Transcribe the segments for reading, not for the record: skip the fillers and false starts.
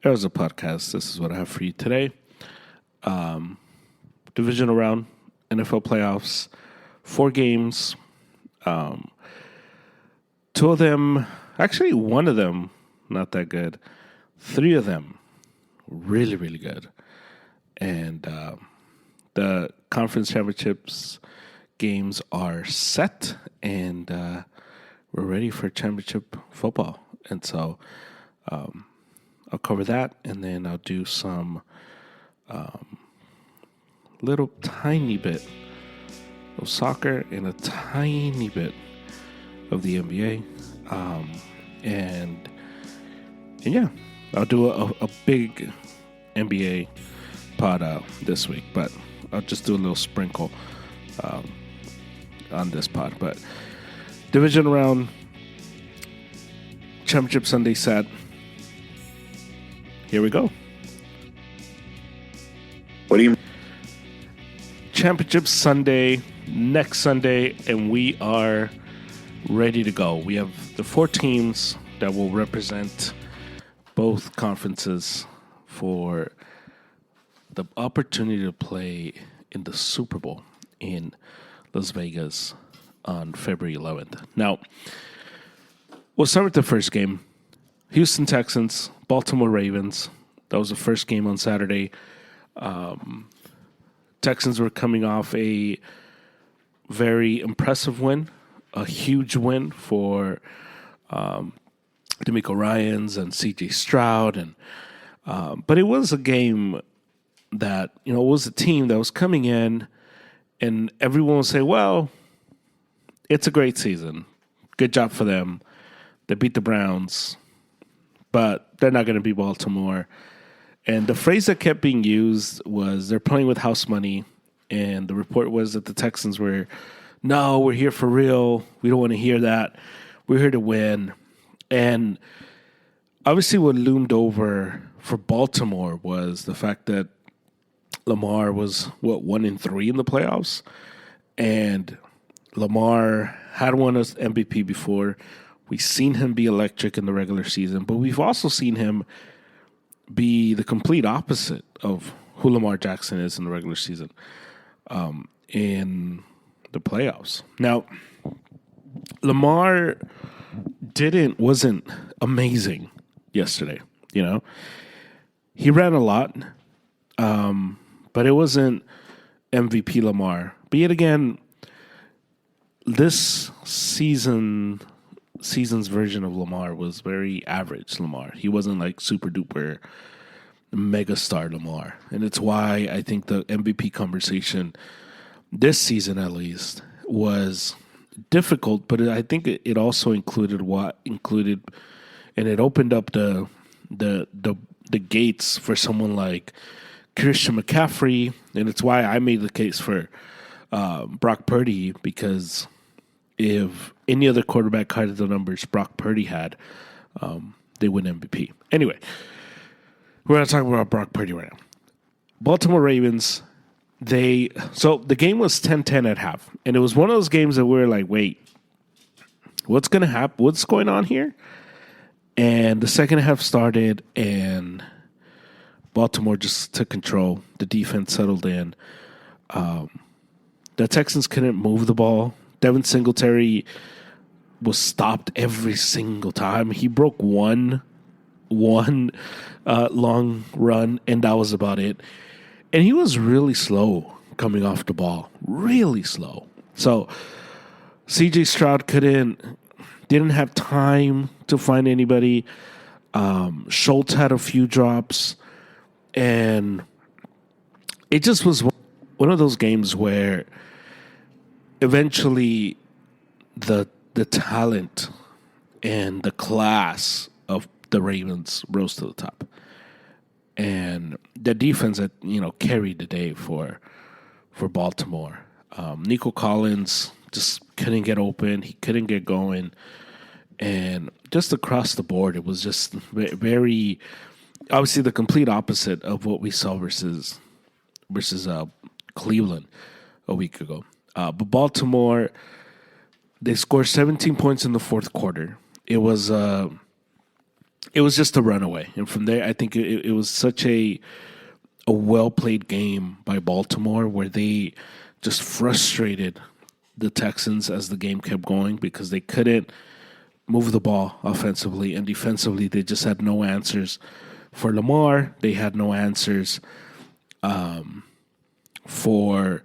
There's a podcast. This is what I have for you today. Divisional round, NFL playoffs, 4 games. Two of them, actually, one of them, not that good. 3 of them, really, really good. And the conference championships games are set, and we're ready for championship football. And so I'll cover that, and then I'll do some little tiny bit of soccer and a tiny bit of the NBA. And yeah, I'll do a big NBA pod this week, but I'll just do a little sprinkle on this pod. But division round, championship Sunday set. Here we go. What do you? Championship Sunday, next Sunday, and we are ready to go. We have the 4 teams that will represent both conferences for the opportunity to play in the Super Bowl in Las Vegas on February 11th. Now, we'll start with the first game. Houston Texans, Baltimore Ravens. That was the first game on Saturday. Texans were coming off a very impressive win, a huge win for DeMeco Ryans and C.J. Stroud, and but it was a game that it was a team that was coming in, and everyone would say, "Well, it's a great season, good job for them. They beat the Browns, but they're not going to beat Baltimore." And the phrase that kept being used was they're playing with house money. And the report was that the Texans were, "No, we're here for real. We don't want to hear that. We're here to win." And obviously what loomed over for Baltimore was the fact that Lamar was, 1-3 in the playoffs? And Lamar had won an MVP before. We've seen him be electric in the regular season, but we've also seen him be the complete opposite of who Lamar Jackson is in the regular season in the playoffs. Now, Lamar wasn't amazing yesterday. He ran a lot, but it wasn't MVP Lamar. But yet again, this season's version of Lamar was very average Lamar. He wasn't like super duper megastar Lamar. And it's why I think the MVP conversation this season at least was difficult, but I think it also included and it opened up the gates for someone like Christian McCaffrey, and it's why I made the case for Brock Purdy, because if any other quarterback had the numbers Brock Purdy had, they win MVP. Anyway, we're not talking about Brock Purdy right now. Baltimore Ravens, so the game was 10-10 at half, and it was one of those games that we were like, wait, what's going to happen? What's going on here? And the second half started, and Baltimore just took control. The defense settled in. The Texans couldn't move the ball. Devin Singletary was stopped every single time. He broke one long run, and that was about it. And he was really slow coming off the ball, really slow. So C.J. Stroud didn't have time to find anybody. Schultz had a few drops, and it just was one of those games where eventually the talent and the class of the Ravens rose to the top. And the defense that, carried the day for Baltimore. Nico Collins just couldn't get open. He couldn't get going. And just across the board, it was just very, obviously the complete opposite of what we saw versus Cleveland a week ago. But Baltimore, they scored 17 points in the fourth quarter. It was it was just a runaway. And from there, I think it was such a well-played game by Baltimore where they just frustrated the Texans as the game kept going because they couldn't move the ball offensively, and defensively they just had no answers. For Lamar, they had no answers for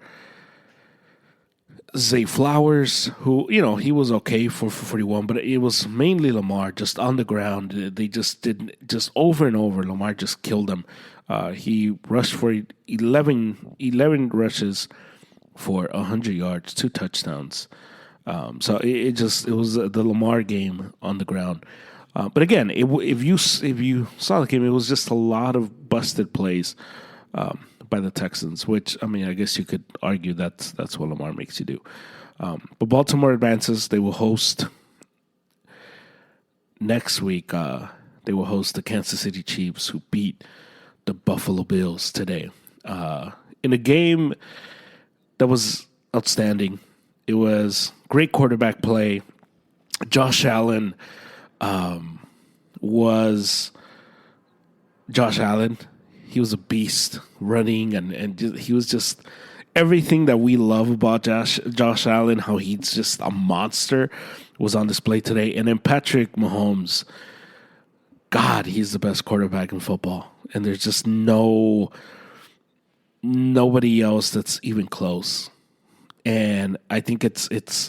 Zay Flowers, who, he was okay for 41, but it was mainly Lamar just on the ground. They just didn't, just over and over, Lamar just killed them. He rushed for 11 rushes for 100 yards, 2 touchdowns. So it was the Lamar game on the ground. But again, if you saw the game, it was just a lot of busted plays by the Texans, which, I guess you could argue that's what Lamar makes you do. But Baltimore advances. They will host next week. They will host the Kansas City Chiefs, who beat the Buffalo Bills today in a game that was outstanding. It was great quarterback play. Josh Allen was Josh Allen. He was a beast running, and he was just everything that we love about Josh Allen, how he's just a monster, was on display today. And then Patrick Mahomes, God, he's the best quarterback in football. And there's just nobody else that's even close. And I think it's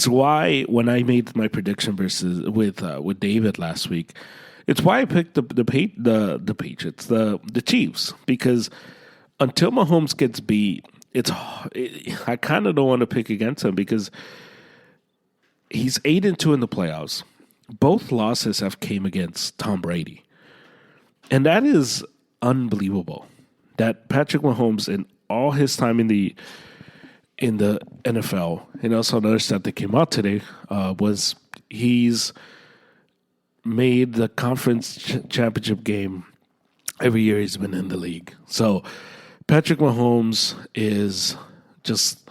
why when I made my prediction versus with David last week, it's why I picked the Patriots, the Chiefs, because until Mahomes gets beat, I kind of don't want to pick against him because he's 8-2 in the playoffs. Both losses have came against Tom Brady, and that is unbelievable. That Patrick Mahomes, in all his time in the NFL, and also another stat that came out today was he's made the conference championship game every year he's been in the league. So Patrick Mahomes is just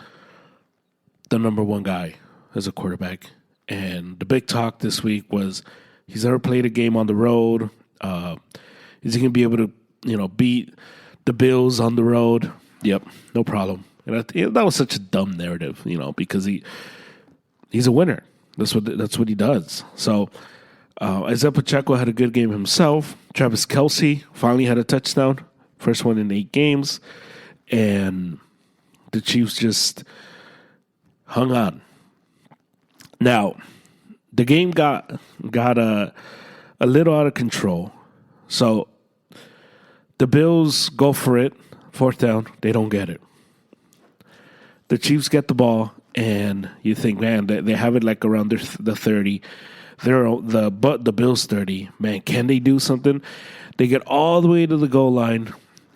the number one guy as a quarterback. And the big talk this week was he's never played a game on the road. Is he going to be able to, beat the Bills on the road? Yep, no problem. And that was such a dumb narrative, because he's a winner. That's what he does. So Isaiah Pacheco had a good game himself. Travis Kelce finally had a touchdown, first one in 8 games, and the Chiefs just hung on. Now, the game got a little out of control. So the Bills go for it, 4th down, they don't get it. The Chiefs get the ball, and you think, man, they have it like around the 30. They're the Bills 30. Man, can they do something? They get all the way to the goal line,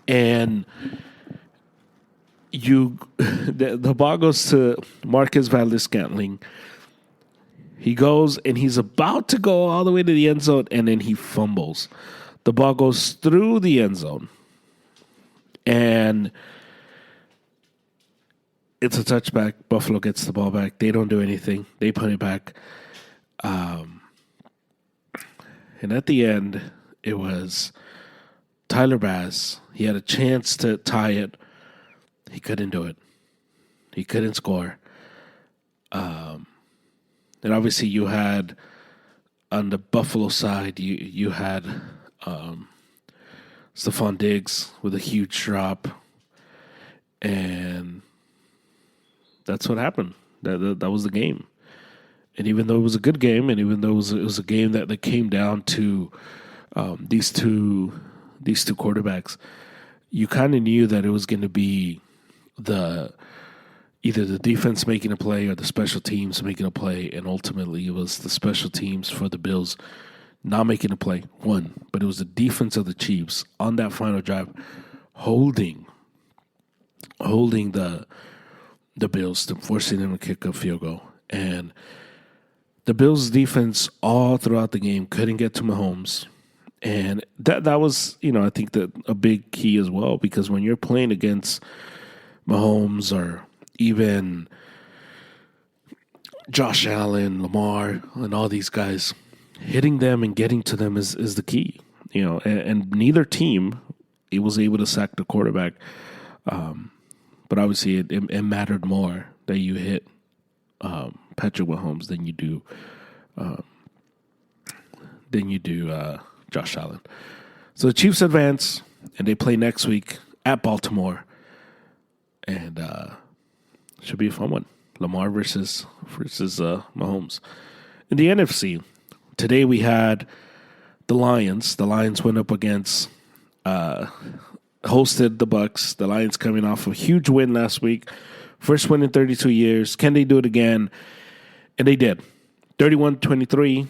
and the ball goes to Marquez Valdes-Scantling. He goes, and he's about to go all the way to the end zone, and then he fumbles. The ball goes through the end zone, and it's a touchback. Buffalo gets the ball back. They don't do anything. They put it back. And at the end, it was Tyler Bass. He had a chance to tie it. He couldn't do it. He couldn't score. And obviously you had, on the Buffalo side, you had Stephon Diggs with a huge drop. And that's what happened. That was the game. And even though it was a good game, and even though it was a game that came down to these two quarterbacks, you kind of knew that it was going to be either the defense making a play or the special teams making a play, and ultimately it was the special teams for the Bills not making a play, but it was the defense of the Chiefs on that final drive holding the Bills, to forcing them to kick a field goal. And the Bills' defense all throughout the game couldn't get to Mahomes. And that was, I think that a big key as well, because when you're playing against Mahomes or even Josh Allen, Lamar, and all these guys, hitting them and getting to them is the key. And neither team it was able to sack the quarterback. But obviously, it mattered more that you hit Patrick Mahomes than you do Josh Allen. So the Chiefs advance, and they play next week at Baltimore, and should be a fun one. Lamar versus Mahomes. In the NFC, today we had the Lions. The Lions went up against hosted the Bucks. The Lions coming off a huge win last week. First win in 32 years. Can they do it again? And they did. 31-23.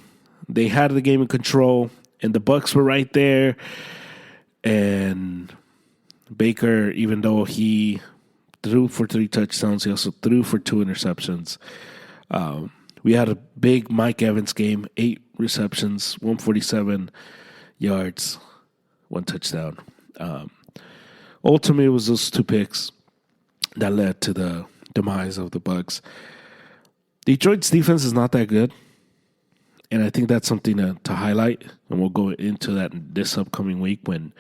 They had the game in control, and the Bucks were right there. And Baker, even though he threw for 3 touchdowns, he also threw for 2 interceptions. We had a big Mike Evans game, 8 receptions, 147 yards, 1 touchdown. Ultimately, it was those 2 picks that led to the demise of the Bucks. Detroit's defense is not that good, and I think that's something to highlight, and we'll go into that this upcoming week when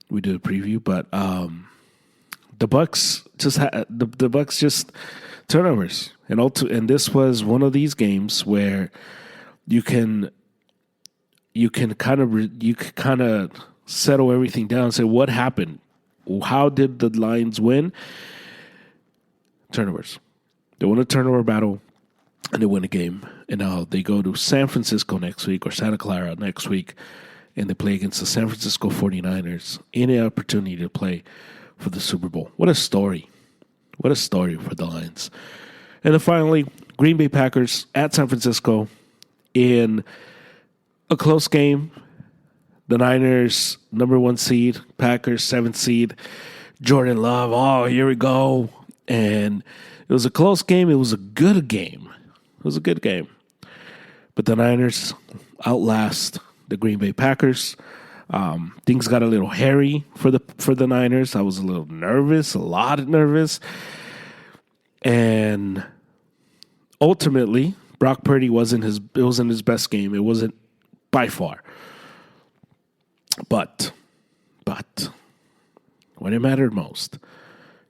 we do a preview. But the Bucks the Bucks just turnovers, and this was one of these games where you can kind of settle everything down and say, what happened? How did the Lions win? Turnovers. They won a turnover battle, and they win a game. And now they go to San Francisco next week, or Santa Clara next week, and they play against the San Francisco 49ers in an opportunity to play for the Super Bowl. What a story. What a story for the Lions. And then finally, Green Bay Packers at San Francisco in a close game. The Niners, number 1 seed. Packers, 7th seed. Jordan Love, oh, here we go. And it was a close game. It was a good game. But the Niners outlast the Green Bay Packers. Things got a little hairy for the Niners. I was a little nervous, a lot nervous. And ultimately, Brock Purdy wasn't his best game. It wasn't by far. But when it mattered most,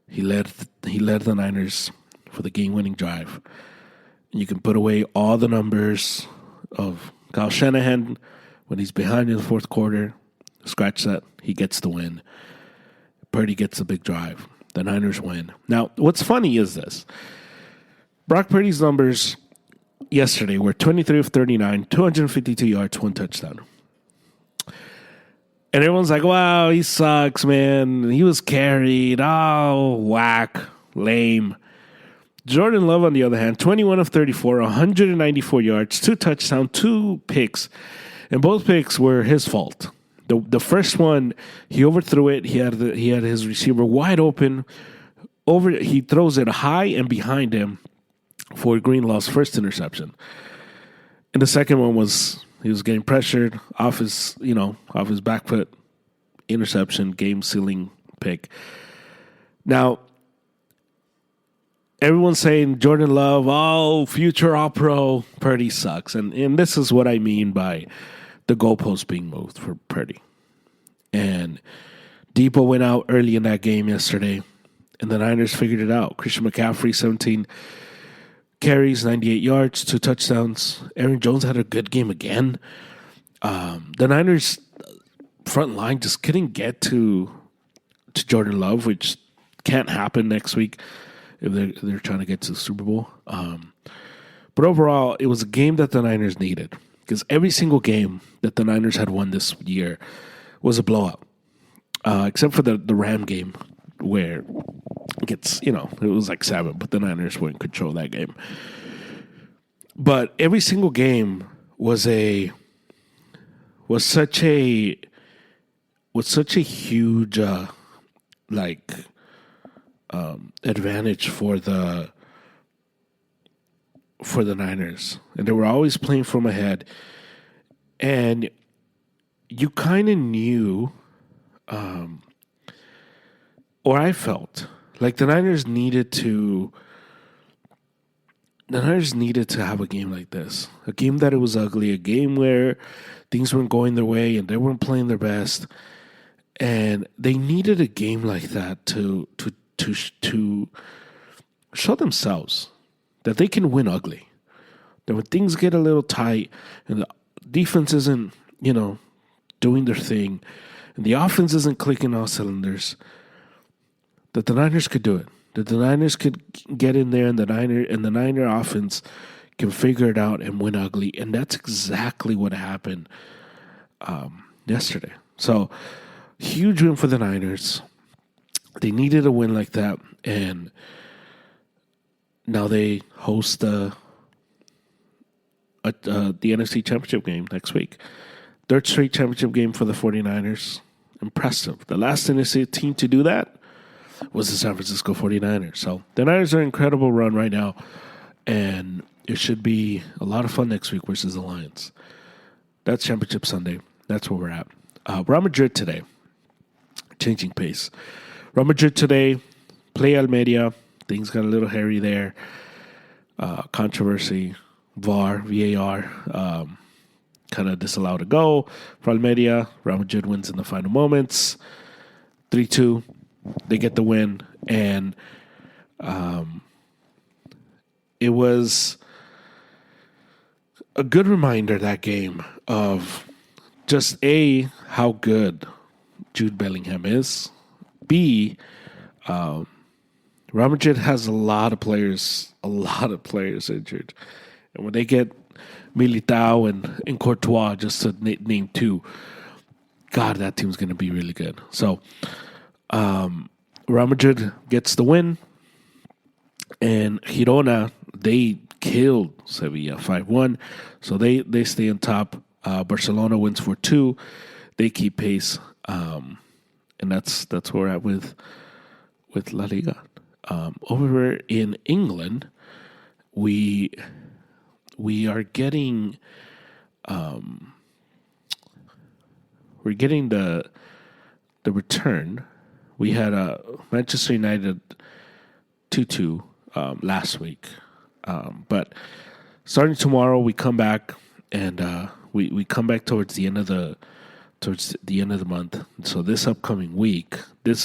he led the Niners for the game-winning drive. And you can put away all the numbers of Kyle Shanahan when he's behind in the fourth quarter. Scratch that. He gets the win. Purdy gets a big drive. The Niners win. Now, what's funny is this. Brock Purdy's numbers yesterday were 23 of 39, 252 yards, 1 touchdown. And everyone's like, wow, he sucks, man. He was carried. Oh, whack. Lame. Jordan Love, on the other hand, 21 of 34, 194 yards, 2 touchdowns, 2 picks. And both picks were his fault. The first one, he overthrew it. He had his receiver wide open. He throws it high and behind him for Greenlaw's first interception. And the second one was he was getting pressured off his back foot, interception, game-sealing pick. Now, everyone's saying Jordan Love, oh, future All-Pro, Purdy sucks. And this is what I mean by the goalpost being moved for Purdy. And Debo went out early in that game yesterday, and the Niners figured it out. Christian McCaffrey, 17 carries, 98 yards, 2 touchdowns. Aaron Jones had a good game again. The Niners front line just couldn't get to Jordan Love, which can't happen next week if they're trying to get to the Super Bowl. But overall, it was a game that the Niners needed, because every single game that the Niners had won this year was a blowout, except for the Ram game where it was like 7, but the Niners were in control of that game. But every single game was such a huge advantage for the Niners, and they were always playing from ahead, and you kind of knew, or I felt like the Niners needed to the Niners needed to have a game like this, a game that it was ugly, a game where things weren't going their way and they weren't playing their best, and they needed a game like that to show themselves that they can win ugly. That when things get a little tight and the defense isn't, doing their thing, and the offense isn't clicking all cylinders, that the Niners could do it. That the Niners could get in there, and the Niner offense can figure it out and win ugly. And that's exactly what happened yesterday. So, huge win for the Niners. They needed a win like that, and now they host the NFC Championship game next week. Third straight championship game for the 49ers. Impressive. The last NFC team to do that was the San Francisco 49ers. So the Niners are an incredible run right now, and it should be a lot of fun next week versus the Lions. That's Championship Sunday. That's where we're at. Real Madrid today. Changing pace. Real Madrid today, play Almeria. Things got a little hairy there. Controversy. VAR, kind of disallowed a goal for Almeria. Real Madrid wins in the final moments. 3-2. They get the win. And it was a good reminder, that game, of just A, how good Jude Bellingham is. B, Real Madrid has a lot of players injured. And when they get Militao and Courtois, just to name two, God, that team's going to be really good. So, Real Madrid gets the win, and Girona, they killed Sevilla 5-1, so they stay on top. Barcelona wins 4-2. They keep pace, and that's where we're at with La Liga. Over in England, we are getting we're getting the return. We had Manchester United 2-2 last week, but starting tomorrow we come back, and we come back towards the end of the month. So this upcoming week,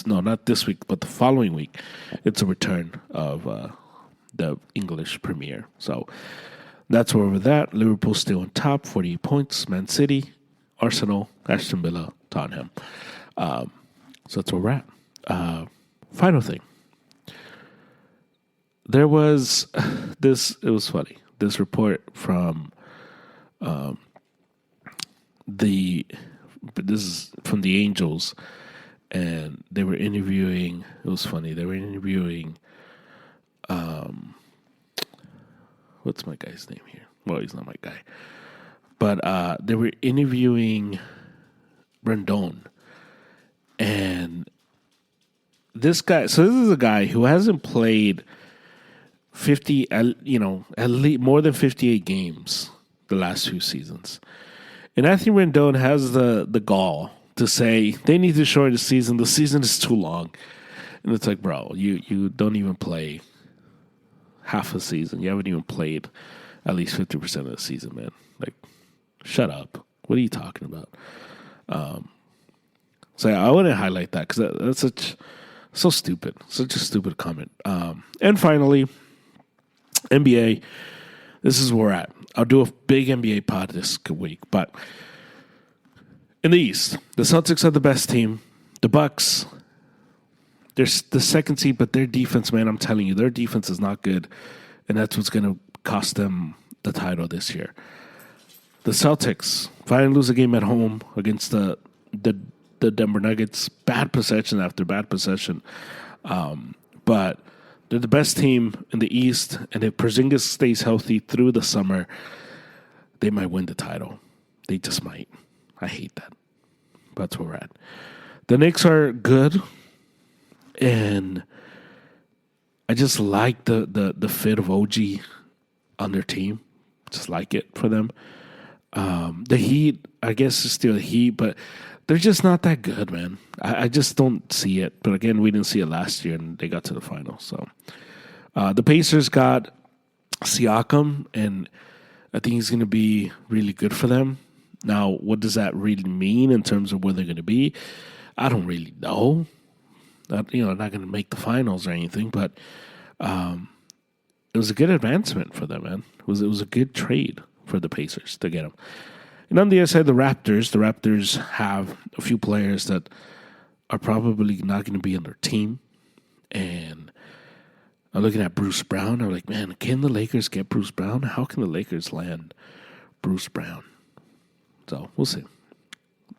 not this week, but the following week, it's a return of the English Premier. So that's where we're at. Liverpool still on top, 48 points. Man City, Arsenal, Aston Villa, Tottenham. So that's where we're at. Final thing. There was this, it was funny, this report from this is from the Angels, and they were interviewing, it was funny, they were interviewing, what's my guy's name here? Well, he's not my guy. But they were interviewing Rendon. And this guy, so this is a guy who hasn't played 50, at least more than 58 games the last few seasons. And Anthony Rendon has the gall to say they need to shorten the season. The season is too long. And it's like, bro, you don't even play half a season. You haven't even played at least 50% of the season, man. Like, shut up. What are you talking about? So I want to highlight that because that's so stupid. Such a stupid comment. And finally, NBA. This is where we're at. I'll do a big NBA pod this week. But in the East, the Celtics are the best team. The Bucks, they're the second seed, but their defense, man, I'm telling you, their defense is not good. And that's what's going to cost them the title this year. The Celtics finally lose a game at home against the Denver Nuggets. Bad possession after bad possession. But they're the best team in the East, and if Porzingis stays healthy through the summer, they might win the title. They just might. I hate that. But that's where we're at. The Knicks are good, and I just like the fit of OG on their team. Just like it for them. The Heat, I guess, is still the Heat, but they're just not that good, man. I just don't see it. But again, we didn't see it last year, and they got to the finals. So the Pacers got Siakam, and I think he's going to be really good for them. Now, what does that really mean in terms of where they're going to be? I don't really know. Not going to make the finals or anything, but it was a good advancement for them, man. It was a good trade for the Pacers to get him. And on the other side, the Raptors have a few players that are probably not going to be on their team. And I'm looking at Bruce Brown. I'm like, man, can the Lakers get Bruce Brown? How can the Lakers land Bruce Brown? So we'll see.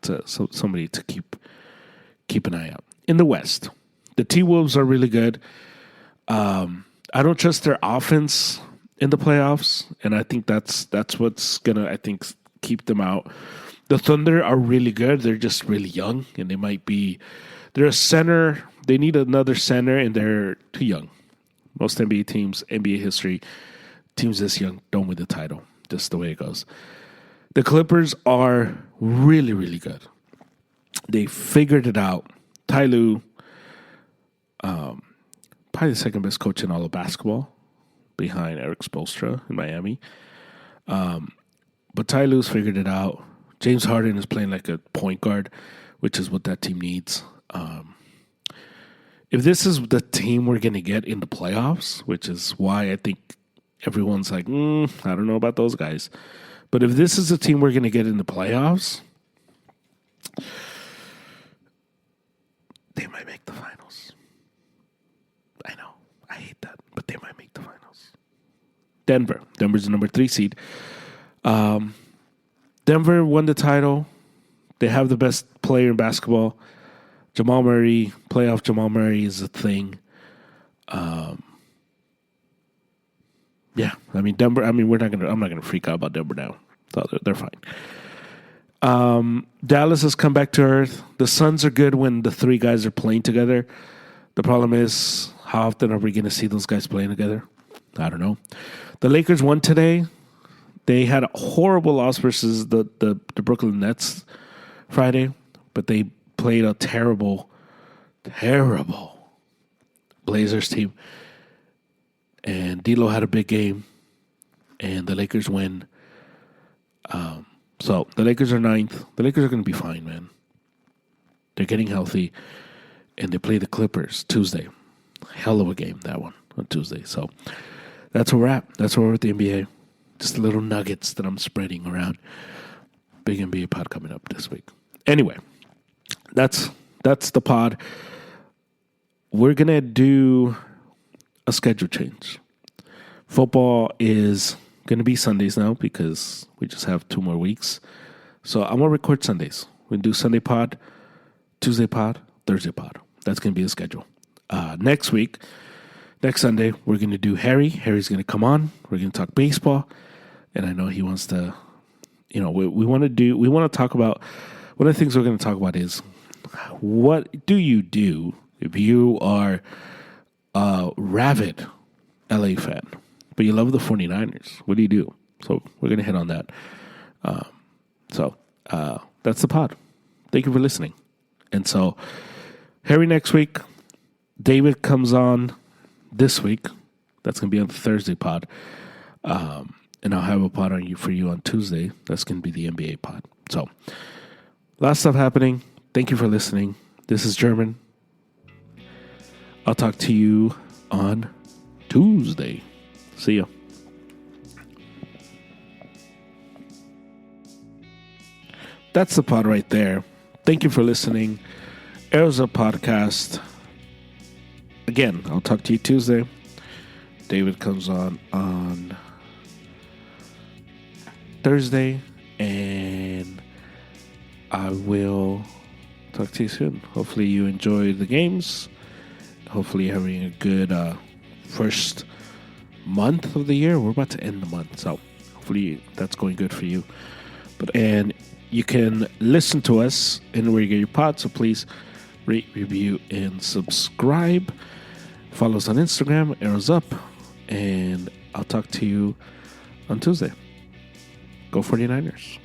It's somebody to keep an eye out. In the West, the T-Wolves are really good. I don't trust their offense in the playoffs, and I think that's what's gonna keep them out. The Thunder are really good. They're just really young, and they're a center. They need another center, and they're too young. Most NBA teams, NBA history, teams this young don't win the title. Just the way it goes. The Clippers are really, really good. They figured it out. Ty Lue, probably the second best coach in all of basketball, behind Eric Spoelstra in Miami. But Ty Lue's figured it out. James Harden is playing like a point guard, which is what that team needs. If this is the team we're going to get in the playoffs, which is why I think everyone's like, I don't know about those guys. But if this is the team we're going to get in the playoffs, they might make the finals. I know. I hate that. But they might make the finals. Denver's the number 3 seed. Denver won the title. They have the best player in basketball. Jamal Murray, playoff Jamal Murray is a thing. Yeah, I mean Denver. I mean I'm not gonna freak out about Denver now. So they're fine. Dallas has come back to earth. The Suns are good when the 3 guys are playing together. The problem is, how often are we gonna see those guys playing together? I don't know. The Lakers won today. They had a horrible loss versus the Brooklyn Nets Friday, but they played a terrible Blazers team. And D'Lo had a big game, and the Lakers win. So the Lakers are 9th. The Lakers are going to be fine, man. They're getting healthy, and they play the Clippers Tuesday. Hell of a game, that one, on Tuesday. So that's where we're at. That's where we're at the NBA. Just little nuggets that I'm spreading around. Big NBA pod coming up this week. Anyway, that's the pod. We're going to do a schedule change. Football is going to be Sundays now because we just have 2 more weeks. So I'm going to record Sundays. We're going to do Sunday pod, Tuesday pod, Thursday pod. That's going to be the schedule. Next Sunday, we're going to do Harry. Harry's going to come on. We're going to talk baseball. And I know he wants to, we want to talk about, one of the things we're going to talk about is, what do you do if you are a rabid LA fan, but you love the 49ers? What do you do? So we're going to hit on that. So that's the pod. Thank you for listening. And so Harry next week, David comes on this week. That's going to be on the Thursday pod. And I'll have a pod for you on Tuesday. That's going to be the NBA pod. So, a lot of stuff happening. Thank you for listening. This is German. I'll talk to you on Tuesday. See ya. That's the pod right there. Thank you for listening. Arizona Podcast. Again, I'll talk to you Tuesday. David comes on Thursday, and I will talk to you soon. Hopefully you enjoy the games. Hopefully you're having a good first month of the year. We're about to end the month, so hopefully that's going good for you. And you can listen to us anywhere you get your pod, so please rate, review, and subscribe. Follow us on Instagram, Arrows Up, and I'll talk to you on Tuesday. Go 49ers.